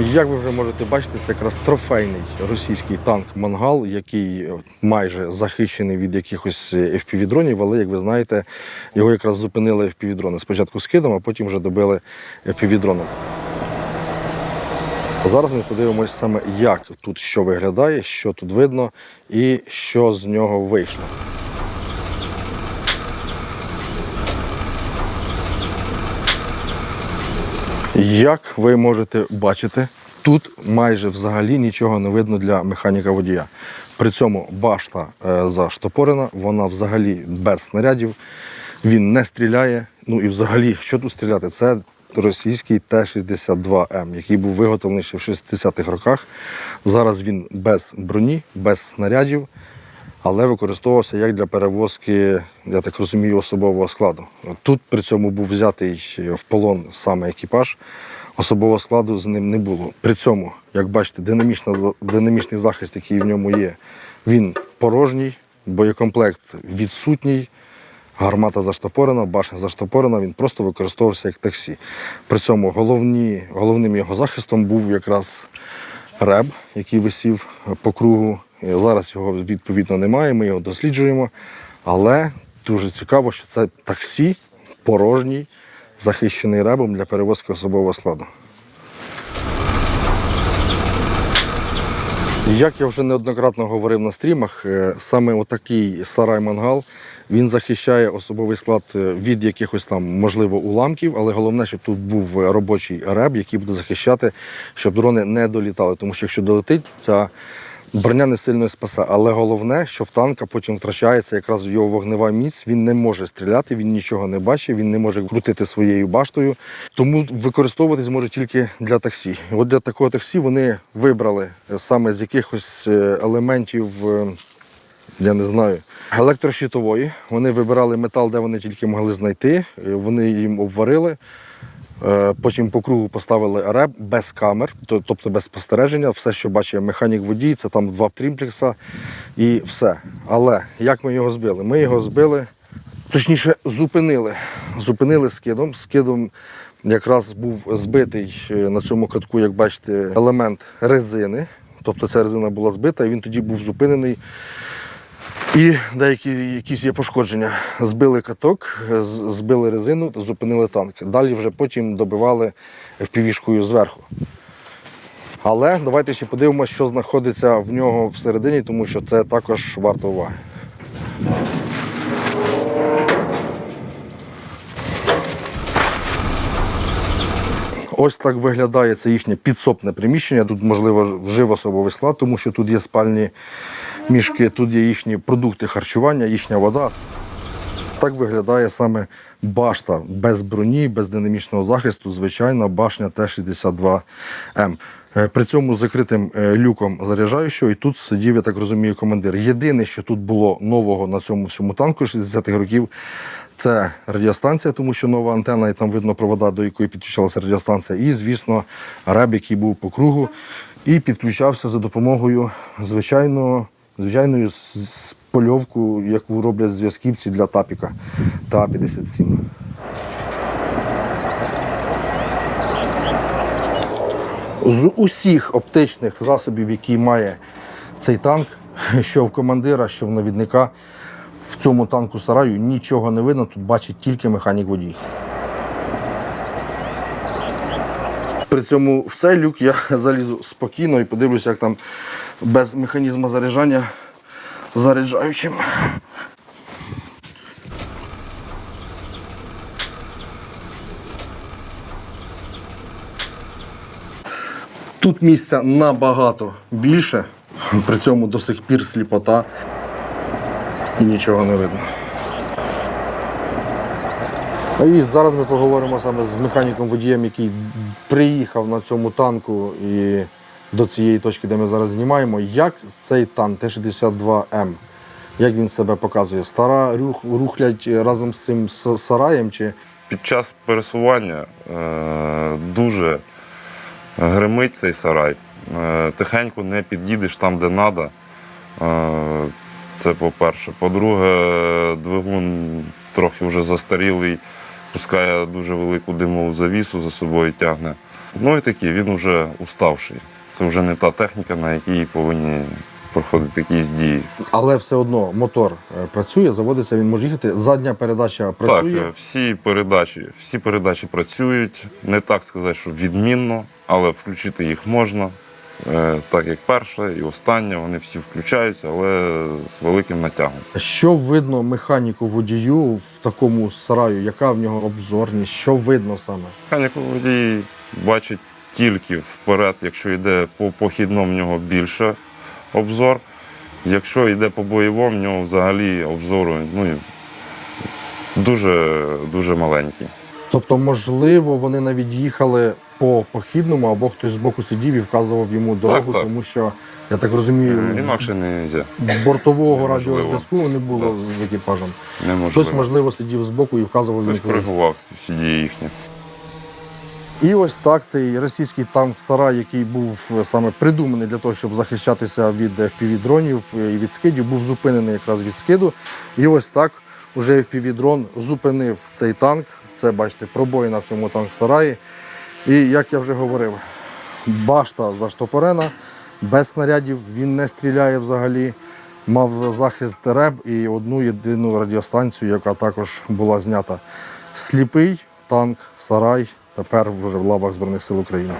Як ви вже можете бачити, це якраз трофейний російський танк «Мангал», який майже захищений від якихось FPV-дронів, але, як ви знаєте, його якраз зупинили FPV-дрони. Спочатку скидом, а потім вже добили FPV-дроном. Зараз ми подивимося саме, як тут що виглядає, що тут видно і що з нього вийшло. Як ви можете бачити, тут майже взагалі нічого не видно для механіка-водія. При цьому башта заштопорена, вона взагалі без снарядів, він не стріляє. Ну і взагалі, що тут стріляти? Це російський Т-62М, який був виготовлений ще в 60-х роках. Зараз він без броні, без снарядів, але використовувався як для перевозки, я так розумію, особового складу. Тут при цьому був взятий в полон саме екіпаж, особового складу з ним не було. При цьому, як бачите, динамічний захист, який в ньому є, він порожній, боєкомплект відсутній, гармата заштопорена, башня заштопорена, він просто використовувався як таксі. При цьому головним його захистом був якраз реб, який висів по кругу. Зараз його відповідно немає, ми його досліджуємо, але дуже цікаво, що це таксі порожній, захищений ребом для перевозки особового складу. Як я вже неоднократно говорив на стрімах, саме отакий сарай-мангал, він захищає особовий склад від якихось там, можливо, уламків, але головне, щоб тут був робочий реб, який буде захищати, щоб дрони не долітали. Тому що якщо долетить, ця броня не сильно спасе. Але головне, що в танка потім втрачається якраз його вогнева міць, він не може стріляти, він нічого не бачить, він не може крутити своєю баштою. Тому використовуватись може тільки для таксі. От для такого таксі вони вибрали саме з якихось елементів, я не знаю, електрощитової. Вони вибирали метал, де вони тільки могли знайти, вони їм обварили. Потім по кругу поставили реб без камер, тобто без спостереження. Все, що бачить механік-водій, це там 2 трімплекса і все. Але як ми його збили? Ми його збили, точніше зупинили. Зупинили скидом. Скидом якраз був збитий на цьому катку, як бачите, елемент резини. Тобто ця резина була збита, і він тоді був зупинений. І деякі якісь є пошкодження. Збили каток, збили резину, зупинили танк. Далі вже потім добивали FPV-шкою зверху. Але давайте ще подивимося, що знаходиться в нього всередині, тому що це також варто уваги. Ось так виглядає це їхнє підсобне приміщення. Тут, можливо, жив особовий склад, тому що тут є спальні мішки, тут є їхні продукти харчування, їхня вода. Так виглядає саме башта без броні, без динамічного захисту, звичайна башня Т-62М. При цьому закритим люком заряджаючого, і тут сидів, я так розумію, командир. Єдине, що тут було нового на цьому всьому танку 60-х років, це радіостанція, тому що нова антенна, і там видно провода, до якої підключалася радіостанція. І, звісно, реб, який був по кругу, і підключався за допомогою звичайної польовку, яку роблять зв'язківці для тапіка ТА-57. З усіх оптичних засобів, які має цей танк, що в командира, що в навідника, в цьому танку-сараю нічого не видно, тут бачить тільки механік-водій. При цьому в цей люк я залізу спокійно і подивлюся, як там без механізму заряджання заряджаючим. Тут місця набагато більше, при цьому до сих пір сліпота і нічого не видно. І зараз ми поговоримо саме з механіком-водієм, який приїхав на цьому танку і до цієї точки, де ми зараз знімаємо, як цей танк Т-62М, як він себе показує. Стара рухлядь разом з цим сараєм? Чи... Під час пересування дуже гримить цей сарай. Тихенько не під'їдеш там, де треба. Це по-перше. По-друге, двигун трохи вже застарілий, пускає дуже велику димову завісу за собою тягне. Ну і такі, він вже уставший. Це вже не та техніка, на якій повинні проходити якісь дії. Але все одно мотор працює, заводиться, він може їхати. Задня передача працює. Так, всі передачі працюють. Не так сказати, що відмінно, але включити їх можна. Так як перша і остання, вони всі включаються, але з великим натягом. Що видно механіку водію в такому сараю? Яка в нього обзорність? Що видно саме? Механік водій бачить тільки вперед, якщо йде по похідному, в нього більше обзор. Якщо йде по бойовому, в нього взагалі обзору дуже маленький. Тобто, можливо, вони навіть їхали по похідному, або хтось збоку сидів і вказував йому дорогу, так. тому що, я так розумію, Інакше не можна. бортового Неможливо. радіозв'язку не було з екіпажем. Неможливо. Хтось, можливо, сидів збоку і вказував Хтось йому. куди. коригував всі дії їхні. І ось так цей російський танк «Сарай», який був саме придуманий для того, щоб захищатися від FPV-дронів і від скидів, був зупинений якраз від скиду. І ось так уже FPV-дрон зупинив цей танк. Це, бачите, пробоїна в цьому танк-сараї. І, як я вже говорив, башта заштопорена, без снарядів, він не стріляє взагалі. Мав захист РЕБ і одну єдину радіостанцію, яка також була знята. Сліпий танк «Сарай» тепер вже в лавах Збройних сил України.